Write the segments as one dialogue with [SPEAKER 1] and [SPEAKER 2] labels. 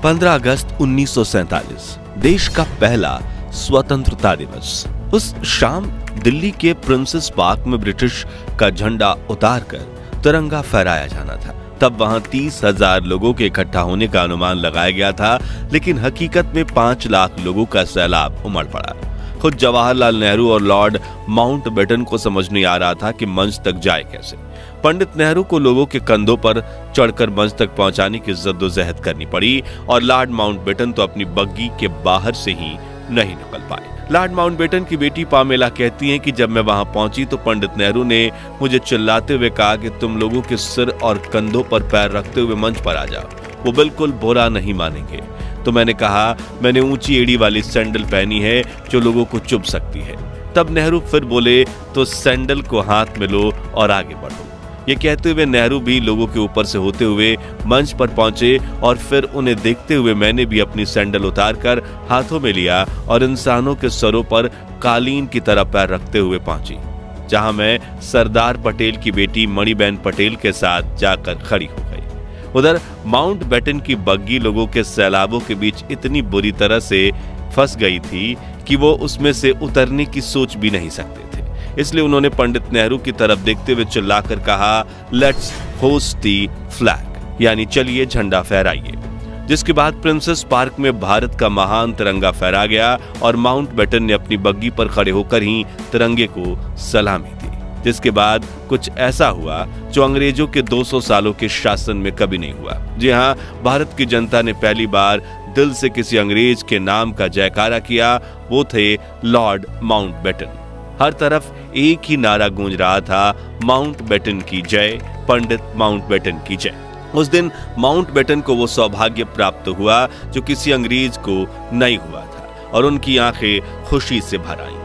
[SPEAKER 1] 15 अगस्त 1947 देश का पहला स्वतंत्रता दिवस। उस शाम दिल्ली के प्रिंसेस पार्क में ब्रिटिश का झंडा उतारकर तिरंगा फहराया जाना था। तब वहां 30,000 लोगों के इकट्ठा होने का अनुमान लगाया गया था, लेकिन हकीकत में 5 लाख लोगों का सैलाब उमड़ पड़ा। खुद जवाहरलाल नेहरू और लॉर्ड माउंटबेटन को समझ नहीं आ रहा था कि मंच तक जाए कैसे। पंडित नेहरू को लोगों के कंधों पर चढ़कर मंच तक पहुंचाने की जद्दोजहद करनी पड़ी और लॉर्ड माउंटबेटन तो अपनी बग्गी के बाहर से ही नहीं निकल पाए। लॉर्ड माउंटबेटन की बेटी पामेला कहती हैं कि जब मैं वहां पहुंची तो पंडित नेहरू ने मुझे चिल्लाते हुए कहा कि तुम लोगों के सिर और कंधों पर पैर रखते हुए मंच पर आ जाओ, वो बिल्कुल बुरा नहीं मानेंगे। तो मैंने कहा, मैंने ऊंची एड़ी वाली सैंडल पहनी है जो लोगों को चुभ सकती है। तब नेहरू फिर बोले, तो सैंडल को हाथ में लो और आगे बढ़ो। ये कहते हुए नेहरू भी लोगों के ऊपर से होते हुए मंच पर पहुंचे और फिर उन्हें देखते हुए मैंने भी अपनी सैंडल उतारकर हाथों में लिया और इंसानों के सरों पर कालीन की तरह पैर रखते हुए पहुंची, जहां मैं सरदार पटेल की बेटी मणिबेन पटेल के साथ जाकर खड़ी हो गई। उधर माउंटबेटन की बग्गी लोगों के सैलाबों के बीच इतनी बुरी तरह से फंस गई थी कि वो उसमें से उतरने की सोच भी नहीं सकते थे। इसलिए उन्होंने पंडित नेहरू की तरफ देखते हुए चिल्लाकर कहा, लेट्स होस्ट दी फ्लैग, यानी चलिए झंडा फहराइए। जिसके बाद प्रिंसेस पार्क में भारत का महान तिरंगा फहरा गया और माउंटबेटन ने अपनी बग्गी पर खड़े होकर ही तिरंगे को सलामी दी। जिसके बाद कुछ ऐसा हुआ जो अंग्रेजों के 200 सालों के शासन में कभी नहीं हुआ। जी हाँ, भारत की जनता ने पहली बार दिल से किसी अंग्रेज के नाम का जयकारा किया, वो थे लॉर्ड माउंटबेटन। हर तरफ एक ही नारा गूंज रहा था, माउंटबेटन की जय, पंडित माउंटबेटन की जय। उस दिन माउंटबेटन को वो सौभाग्य प्राप्त हुआ जो किसी अंग्रेज को नहीं हुआ था और उनकी आंखें खुशी से भर आईं।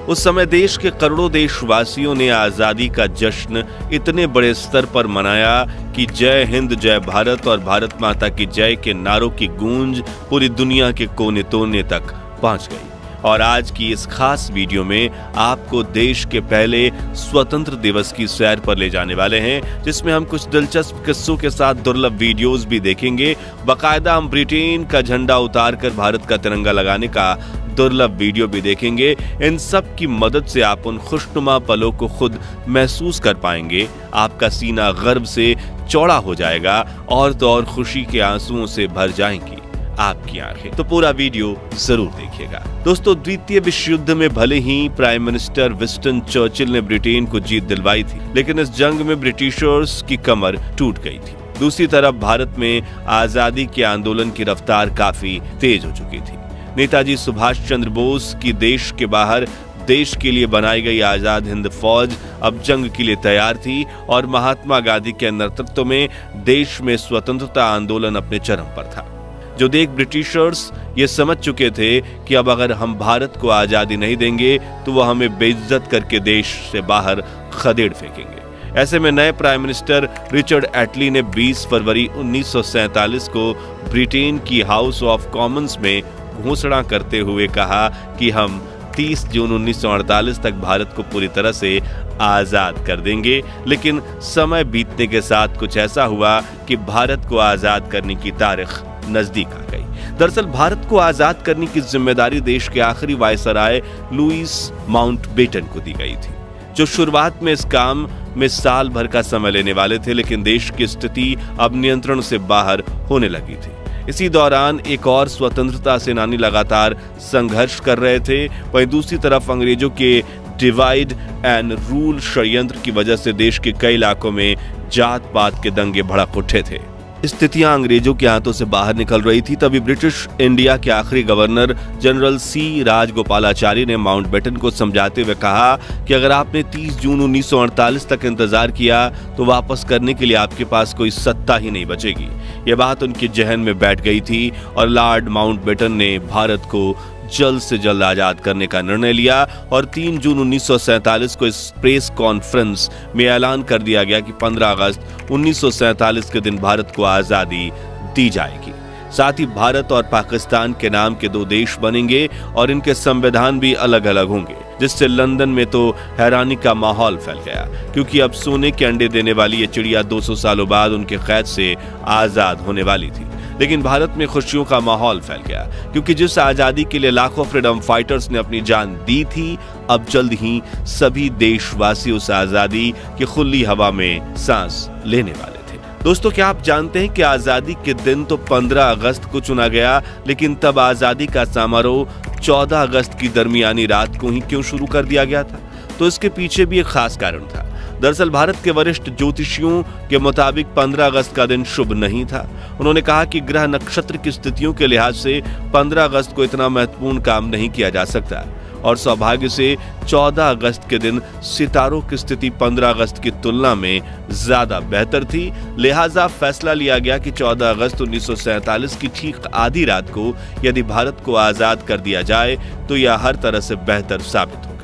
[SPEAKER 1] उस समय देश के करोड़ों देशवासियों ने आजादी का जश्न इतने बड़े स्तर पर मनाया कि जय हिंद जय भारत और भारत माता की जय के नारों की गूंज पूरी दुनिया के कोने कोने तक पहुंच गई। और आज की इस खास वीडियो में आपको देश के पहले स्वतंत्र दिवस की सैर पर ले जाने वाले हैं, जिसमें हम कुछ दिलचस्प किस्सों के साथ दुर्लभ वीडियोस भी देखेंगे। बाकायदा हम ब्रिटेन का झंडा उतारकर भारत का तिरंगा लगाने का दुर्लभ वीडियो भी देखेंगे। इन सब की मदद से आप उन खुशनुमा पलों को खुद महसूस कर पाएंगे। आपका सीना गर्व से चौड़ा हो जाएगा और तो और खुशी के आंसुओं से भर जाएंगी आपकी आंखें। तो पूरा वीडियो जरूर देखिएगा। दोस्तों, द्वितीय विश्व युद्ध में भले ही प्राइम मिनिस्टर विंस्टन चर्चिल ने ब्रिटेन को जीत दिलवाई थी, लेकिन इस जंग में ब्रिटिशर्स की कमर टूट गई थी। दूसरी तरफ भारत में आजादी के आंदोलन की रफ्तार काफी तेज हो चुकी थी। नेताजी सुभाष चंद्र बोस की देश के बाहर देश के लिए बनाई गई आजाद हिंद फौज अब जंग के लिए तैयार थी और महात्मा गांधी के नेतृत्व में देश में स्वतंत्रता आंदोलन अपने चरम पर था। जो देख ब्रिटिशर्स ये समझ चुके थे कि अब अगर हम भारत को आजादी नहीं देंगे तो वो हमें बेइज्जत करके देश से बाहर खदेड़ फेंकेंगे। ऐसे में नए प्राइम मिनिस्टर रिचर्ड एटली ने 20 फरवरी 1947 को ब्रिटेन की हाउस ऑफ कॉमन्स में घोषणा करते हुए कहा कि हम 30 जून 1948 तक भारत को पूरी तरह से आजाद कर देंगे। लेकिन समय बीतने के साथ कुछ ऐसा हुआ कि भारत को आजाद करने की तारीख नजदीक आ गई। दरअसल भारत को आजाद करने की जिम्मेदारी देश के आखिरी वायसराय लुईस माउंटबेटन को दी गई थी, जो शुरुआत में इस काम में साल भर का समय लेने वाले थे, लेकिन देश की स्थिति अब नियंत्रण से बाहर होने लगी थी। इसी दौरान एक और स्वतंत्रता सेनानी लगातार संघर्ष कर रहे थे। वहीं दूसरी तरफ अंग्रेजों के डिवाइड एंड रूल षड्यंत्र की वजह से देश के कई इलाकों में जात पात के दंगे भड़क उठे थे। स्थितियां अंग्रेजों के हाथों से बाहर निकल रही थी। तभी ब्रिटिश इंडिया के आखिरी गवर्नर जनरल सी राजगोपालाचारी ने माउंटबेटन को समझाते हुए कहा कि अगर आपने 30 जून 1948 तक इंतजार किया तो वापस करने के लिए आपके पास कोई सत्ता ही नहीं बचेगी। यह बात उनके जहन में बैठ गई थी और लॉर्ड माउंटबेटन ने भारत को जल्द से जल्द आजाद करने का निर्णय लिया और 3 जून 1947 को इस प्रेस कॉन्फ्रेंस में ऐलान कर दिया गया कि 15 अगस्त 1947 के दिन भारत को आजादी दी जाएगी। साथ ही भारत और पाकिस्तान के नाम के 2 देश बनेंगे और इनके संविधान भी अलग अलग होंगे, जिससे लंदन में तो हैरानी का माहौल फैल गया, क्योंकि अब सोने के अंडे देने वाली ये चिड़िया 200 सालों बाद उनके कैद से आजाद होने वाली थी। लेकिन भारत में खुशियों का माहौल फैल गया, क्योंकि जिस आजादी के लिए लाखों फ्रीडम फाइटर्स ने अपनी जान दी थी, अब जल्द ही सभी देशवासी उस आजादी की खुली हवा में सांस लेने वाले थे। दोस्तों, क्या आप जानते हैं कि आजादी के दिन तो 15 अगस्त को चुना गया, लेकिन तब आजादी का समारोह 14 अगस्त की दरमियानी रात को ही क्यों शुरू कर दिया गया था? तो इसके पीछे भी एक खास कारण था। दरअसल भारत के वरिष्ठ ज्योतिषियों के मुताबिक 15 अगस्त का दिन शुभ नहीं था। उन्होंने कहा कि ग्रह नक्षत्र की स्थितियों के लिहाज से 15 अगस्त को इतना महत्वपूर्ण काम नहीं किया जा सकता, और सौभाग्य से 14 अगस्त के दिन सितारों की स्थिति 15 अगस्त की तुलना में ज्यादा बेहतर थी। लिहाजा फैसला लिया गया कि 14 अगस्त 1947 की ठीक आधी रात को यदि भारत को आजाद कर दिया जाए तो यह हर तरह से बेहतर साबित होगा।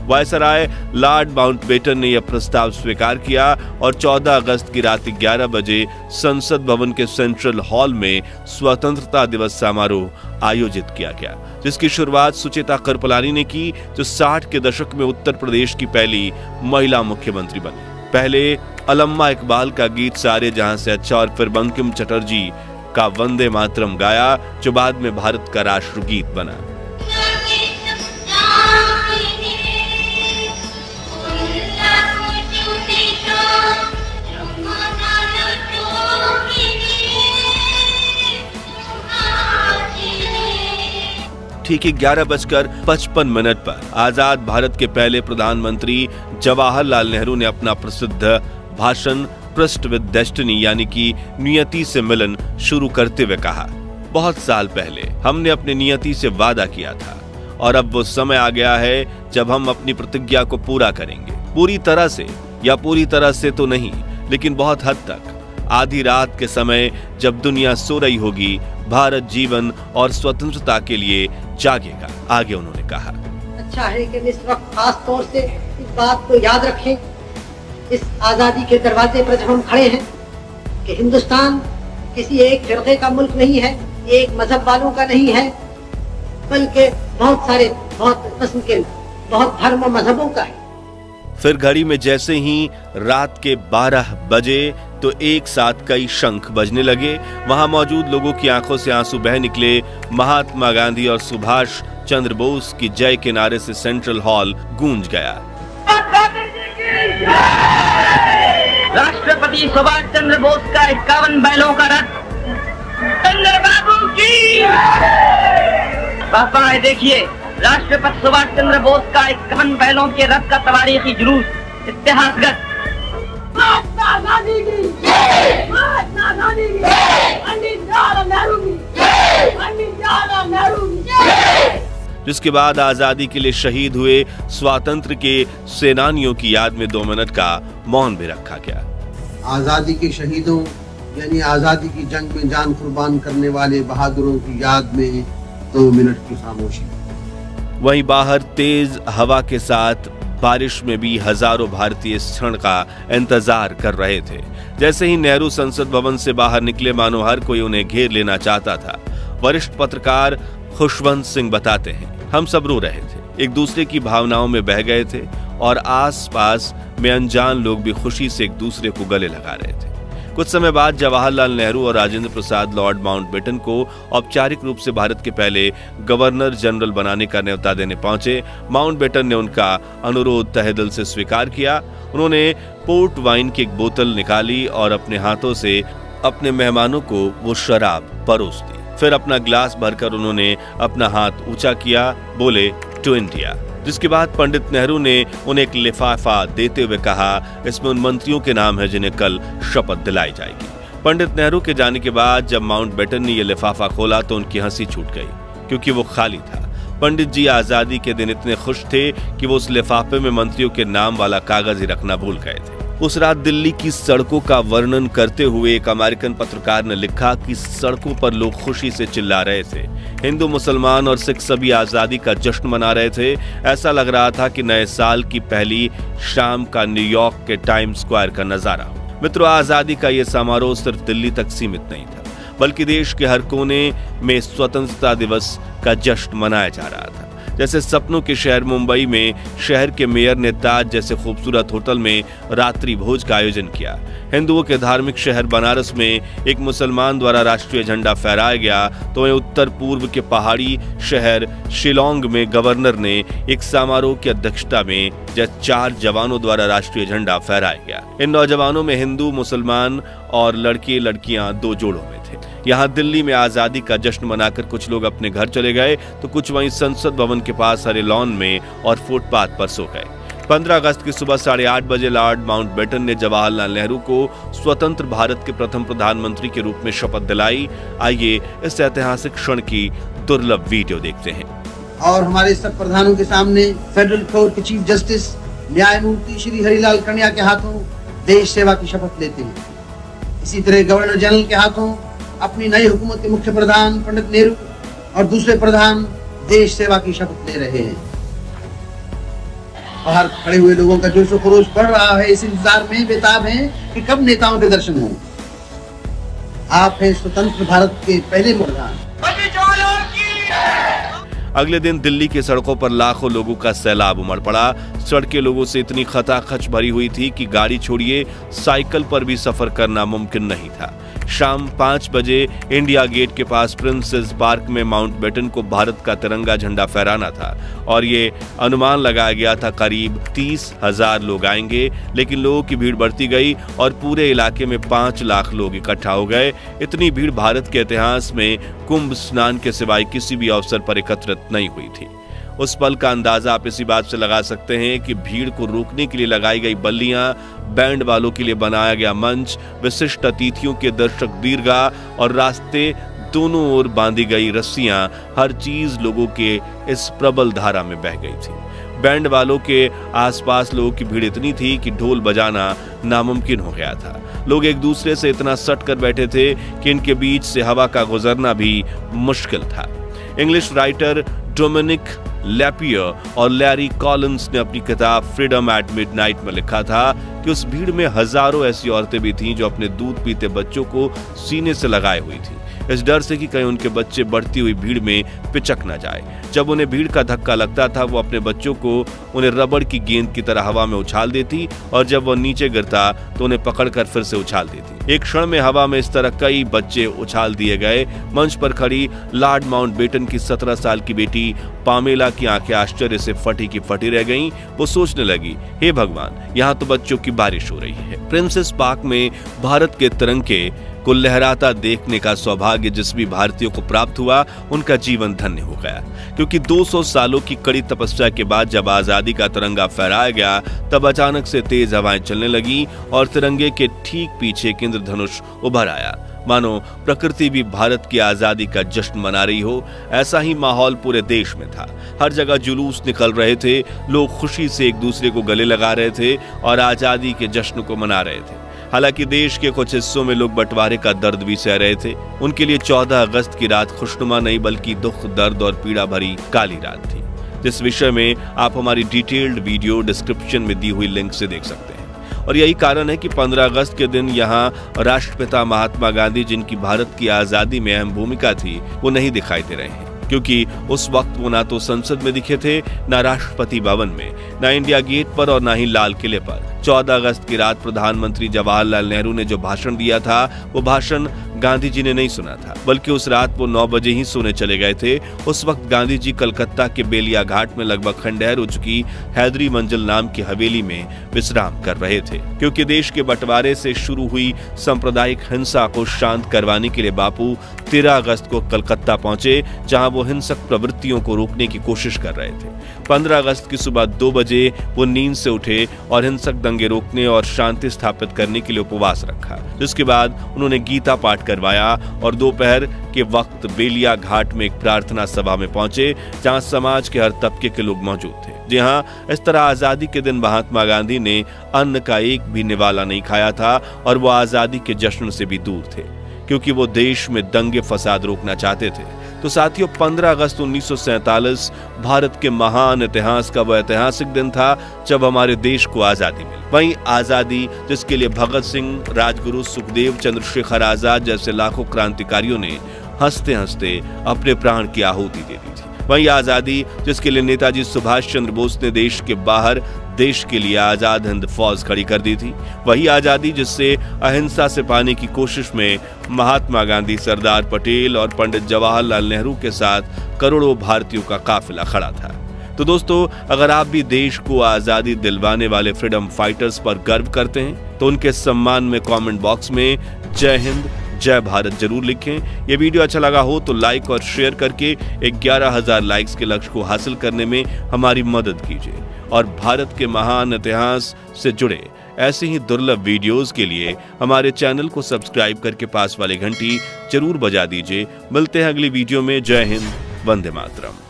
[SPEAKER 1] वायसराय लॉर्ड माउंटबेटन ने यह प्रस्ताव स्वीकार किया और 14 अगस्त की रात 11 बजे संसद भवन के सेंट्रल हॉल में स्वतंत्रता दिवस समारोह आयोजित किया गया, जिसकी शुरुआत सुचेता कृपलानी ने की, जो 60 के दशक में उत्तर प्रदेश की पहली महिला मुख्यमंत्री बनी। पहले अल्लमा इकबाल का गीत सारे जहां से अच्छा और फिर बंकिम चटर्जी का वंदे मातरम गाया, जो बाद में भारत का राष्ट्रगीत बना। ठीक 11:55 पर आजाद भारत के पहले प्रधानमंत्री जवाहरलाल नेहरू ने अपना प्रसिद्ध भाषण ट्रस्ट विद डेस्टिनी यानी कि नियति से मिलन शुरू करते हुए कहा, बहुत साल पहले हमने अपनी नियति से वादा किया था और अब वो समय आ गया है जब हम अपनी प्रतिज्ञा को पूरा करेंगे। पूरी तरह से या पूरी तरह से तो नहीं, लेकिन बहुत हद तक। आधी रात के समय जब दुनिया सो रही होगी, भारत जीवन और स्वतंत्रता के लिए जागेगा, आगे उन्होंने कहा।
[SPEAKER 2] अच्छा है कि इस वक्त खास तौर से इस बात को याद रखें, इस आजादी के दरवाजे पर जब हम खड़े हैं, कि हिंदुस्तान किसी एक फिरके का मुल्क नहीं है, एक मजहब वालों का नहीं है, बल्कि बहुत सारे बहुत किस्म के बहुत धर्म और मजहबों का है।
[SPEAKER 1] फिर घड़ी में जैसे ही रात के 12 बजे तो एक साथ कई शंख बजने लगे। वहां मौजूद लोगों की आंखों से आंसू बह निकले। महात्मा गांधी और सुभाष चंद्र बोस की जय के नारे से सेंट्रल हॉल गूंज गया।
[SPEAKER 3] राष्ट्रपति सुभाष चंद्र बोस का 51 बैलों का रथ चंद्रबाबू की पापा देखिए, राष्ट्रपति सुभाष चंद्र बोस का 51 बैलों के रथ का तवारीखी जुलूस इतिहासगत।
[SPEAKER 4] महात्मा गांधी की जय, महात्मा गांधी की जय, पंडित जवाहरलाल नेहरू की जय, पंडित जवाहरलाल नेहरू की जय।
[SPEAKER 1] जिसके बाद आजादी के लिए शहीद हुए स्वातंत्र्य के सेनानियों की याद में 2 मिनट का मौन भी रखा गया।
[SPEAKER 5] आजादी के शहीदों यानी आजादी की जंग में जान कुर्बान करने वाले बहादुरों की याद में 2 मिनट की खामोशी।
[SPEAKER 1] वहीं बाहर तेज हवा के साथ बारिश में भी हजारों भारतीय इस क्षण का इंतजार कर रहे थे। जैसे ही नेहरू संसद भवन से बाहर निकले, मानो हर कोई उन्हें घेर लेना चाहता था। वरिष्ठ पत्रकार खुशवंत सिंह बताते हैं, हम सब रो रहे थे, एक दूसरे की भावनाओं में बह गए थे और आसपास में अनजान लोग भी खुशी से एक दूसरे को गले लगा रहे थे। कुछ समय बाद जवाहरलाल नेहरू और राजेंद्र प्रसाद लॉर्ड माउंटबेटन को औपचारिक रूप से भारत के पहले गवर्नर जनरल बनाने का न्योता देने पहुंचे। माउंटबेटन ने उनका अनुरोध तहे दिल से स्वीकार किया। उन्होंने पोर्ट वाइन की एक बोतल निकाली और अपने हाथों से अपने मेहमानों को वो शराब परोस दी। फिर अपना ग्लास भरकर उन्होंने अपना हाथ ऊंचा किया, बोले टू इंडिया। जिसके बाद पंडित नेहरू ने उन्हें एक लिफाफा देते हुए कहा, इसमें उन मंत्रियों के नाम है जिन्हें कल शपथ दिलाई जाएगी। पंडित नेहरू के जाने के बाद जब माउंटबेटन ने यह लिफाफा खोला तो उनकी हंसी छूट गई, क्योंकि वो खाली था। पंडित जी आजादी के दिन इतने खुश थे कि वो उस लिफाफे में मंत्रियों के नाम वाला कागज ही रखना भूल गए थे। उस रात दिल्ली की सड़कों का वर्णन करते हुए एक अमेरिकन पत्रकार ने लिखा कि सड़कों पर लोग खुशी से चिल्ला रहे थे। हिंदू, मुसलमान और सिख सभी आजादी का जश्न मना रहे थे। ऐसा लग रहा था कि नए साल की पहली शाम का न्यूयॉर्क के टाइम स्क्वायर का नजारा। मित्रों, आजादी का यह समारोह सिर्फ दिल्ली तक सीमित नहीं था, बल्कि देश के हर कोने में स्वतंत्रता दिवस का जश्न मनाया जा रहा था। जैसे सपनों के शहर मुंबई में शहर के मेयर ने ताज जैसे खूबसूरत होटल में रात्रि भोज का आयोजन किया। हिंदुओं के धार्मिक शहर बनारस में एक मुसलमान द्वारा राष्ट्रीय झंडा फहराया गया, तो वहीं उत्तर पूर्व के पहाड़ी शहर शिलोंग में गवर्नर ने एक समारोह की अध्यक्षता में 4 जवानों द्वारा राष्ट्रीय झंडा फहराया गया। इन नौजवानों में हिंदू, मुसलमान और लड़के लड़कियां 2 जोड़ों में थे। यहाँ दिल्ली में आजादी का जश्न मनाकर कुछ लोग अपने घर चले गए, तो कुछ वहीं संसद भवन के पास हरे लॉन में और फुटपाथ पर सो गए। 15 अगस्त की सुबह 8:30 बजे लॉर्ड माउंटबेटन ने जवाहरलाल नेहरू को स्वतंत्र भारत के प्रथम प्रधानमंत्री के रूप में शपथ दिलाई। आइए इस ऐतिहासिक क्षण की दुर्लभ वीडियो देखते हैं।
[SPEAKER 5] और हमारे सब प्रधानों के सामने फेडरल कोर्ट के चीफ जस्टिस न्यायमूर्ति श्री हरिलाल कन्या के हाथों देश सेवा की शपथ लेते हैं। इसी तरह गवर्नर जनरल के हाथों अपनी नई हुकूमत के मुख्य प्रधान पंडित नेहरू और दूसरे प्रधान देश सेवा की शपथ ले रहे हैं। बाहर खड़े हुए लोगों का जोश खरोश बढ़ रहा है, इस इंतजार में बेताब हैं कि कब नेताओं के दर्शन हों। आप हैं स्वतंत्र भारत के पहले प्रधान।
[SPEAKER 1] अगले दिन दिल्ली की सड़कों पर लाखों लोगों का सैलाब उमड़ पड़ा। सड़कें लोगों से इतनी खचाखच भरी हुई थी कि गाड़ी छोड़िए साइकिल पर भी सफर करना मुमकिन नहीं था। शाम 5 बजे इंडिया गेट के पास प्रिंसेस पार्क में माउंटबेटन को भारत का तिरंगा झंडा फहराना था और ये अनुमान लगाया गया था करीब 30,000 लोग आएंगे, लेकिन लोगों की भीड़ बढ़ती गई और पूरे इलाके में 5 लाख लोग इकट्ठा हो गए। इतनी भीड़ भारत के इतिहास में कुंभ स्नान के सिवाय किसी भी अवसर पर एकत्रित नहीं हुई थी। उस पल का अंदाजा आप इसी बात से लगा सकते हैं कि भीड़ को रोकने के लिए लगाई गई बल्लियां, बैंड वालों के लिए बनाया गया मंच, विशिष्ट अतिथियों के दर्शक दीर्घा और रास्ते दोनों ओर बांधी गई रस्सियां, हर चीज लोगों के इस प्रबल धारा में बह गई थी। बैंड वालों के आसपास लोगों की भीड़ इतनी थी कि ढोल बजाना नामुमकिन हो गया था। लोग एक दूसरे से इतना सट कर बैठे थे कि इनके बीच से हवा का गुजरना भी मुश्किल था। इंग्लिश राइटर डोमिनिक लैपियर और लैरी कॉलिंस ने अपनी किताब फ्रीडम एट मिडनाइट में लिखा था कि उस भीड़ में हजारों ऐसी औरतें भी थीं जो अपने दूध पीते बच्चों को सीने से लगाए हुई थी, इस डर से कि कहीं उनके बच्चे बढ़ती हुई भीड़ में पिचक न जाए। जब उन्हें भीड़ का धक्का लगता था, वो अपने बच्चों को उन्हें रबड़ की गेंद की तरह हवा में उछाल देती और जब वो नीचे गिरता तो उन्हें पकड़कर फिर से उछाल देती। एक क्षण में हवा में इस तरह कई बच्चे उछाल दिए गए। मंच पर खड़ी लॉर्ड माउंटबेटन की 17 साल की बेटी पामेला की आंखें आश्चर्य से फटी की फटी रह गईं। वो सोचने लगी, हे भगवान, यहाँ तो बच्चों की बारिश हो रही है। प्रिंसेस पार्क में भारत के तिरंगे को लहराता देखने का सौभाग्य जिस भी भारतीयों को प्राप्त हुआ, उनका जीवन धन्य हो गया, क्योंकि 200 सालों की कड़ी तपस्या के बाद जब आजादी का तिरंगा फहराया गया, तब अचानक से तेज हवाएं चलने लगी और तिरंगे के ठीक पीछे एक इंद्रधनुष उभर आया, मानो प्रकृति भी भारत की आजादी का जश्न मना रही हो। ऐसा ही माहौल पूरे देश में था। हर जगह जुलूस निकल रहे थे, लोग खुशी से एक दूसरे को गले लगा रहे थे और आजादी के जश्न को मना रहे थे। हालांकि देश के कुछ हिस्सों में लोग बंटवारे का दर्द भी सह रहे थे। उनके लिए 14 अगस्त की रात खुशनुमा नहीं बल्कि दुख, दर्द और पीड़ा भरी काली रात थी, जिस विषय में आप हमारी डिटेल्ड वीडियो डिस्क्रिप्शन में दी हुई लिंक से देख सकते हैं। और यही कारण है कि 15 अगस्त के दिन यहाँ राष्ट्रपिता महात्मा गांधी, जिनकी भारत की आजादी में अहम भूमिका थी, वो नहीं दिखाई दे रहे हैं, क्योंकि उस वक्त वो ना तो संसद में दिखे थे, ना राष्ट्रपति भवन में, ना इंडिया गेट पर और ना ही लाल किले पर। 14 अगस्त की रात प्रधानमंत्री जवाहरलाल नेहरू ने जो भाषण दिया था, वो भाषण गांधी जी ने नहीं सुना था, बल्कि उस रात वो 9 बजे ही सोने चले गए थे। उस वक्त गांधी जी कलकत्ता के बेलिया घाट में लगभग खंडहर हो चुकी हैदरी मंजिल नाम की हवेली में विश्राम कर रहे थे, क्योंकि देश के बंटवारे से शुरू हुई सांप्रदायिक हिंसा को शांत करवाने के लिए बापू 13 अगस्त को कलकत्ता पहुंचे, जहां वो हिंसक प्रवृत्तियों को रोकने की कोशिश कर रहे थे। 15 अगस्त की सुबह 2 बजे वो नींद से उठे और हिंसक दंगे रोकने और शांति स्थापित करने के लिए उपवास रखा, जिसके बाद उन्होंने गीता पाठ करवाया और दोपहर के वक्त बेलिया घाट में एक प्रार्थना सभा में पहुंचे, जहां समाज के हर तबके के लोग मौजूद थे। जी हां, इस तरह आजादी के दिन महात्मा गांधी ने अन्न का एक भी निवाला नहीं खाया था और वो आजादी के जश्न से भी दूर थे, क्योंकि वो देश में दंगे फसाद रोकना चाहते थे। तो साथियों, 15 अगस्त 1947 भारत के महान इतिहास का वह ऐतिहासिक दिन था जब हमारे देश को आजादी मिली। वहीं आजादी जिसके लिए भगत सिंह, राजगुरु, सुखदेव, चंद्रशेखर आजाद जैसे लाखों क्रांतिकारियों ने हंसते हंसते अपने प्राण की आहुति दे दी थी। वही आजादी जिसके लिए नेताजी सुभाष चंद्र बोस ने देश के बाहर देश के लिए आजाद हिंद फौज खड़ी कर दी थी। वही आजादी जिससे अहिंसा से पाने की कोशिश में महात्मा गांधी, सरदार पटेल और पंडित जवाहरलाल नेहरू के साथ करोड़ों भारतीयों का काफिला खड़ा था। तो दोस्तों, अगर आप भी देश को आजादी दिलवाने वाले फ्रीडम फाइटर्स पर गर्व करते हैं तो उनके सम्मान में कमेंट बॉक्स में जय हिंद, जय भारत जरूर लिखें। ये वीडियो अच्छा लगा हो तो लाइक और शेयर करके 11,000 लाइक्स के लक्ष्य को हासिल करने में हमारी मदद कीजिए। और भारत के महान इतिहास से जुड़े ऐसे ही दुर्लभ वीडियोस के लिए हमारे चैनल को सब्सक्राइब करके पास वाली घंटी जरूर बजा दीजिए। मिलते हैं अगली वीडियो में। जय हिंद, वंदे मातरम।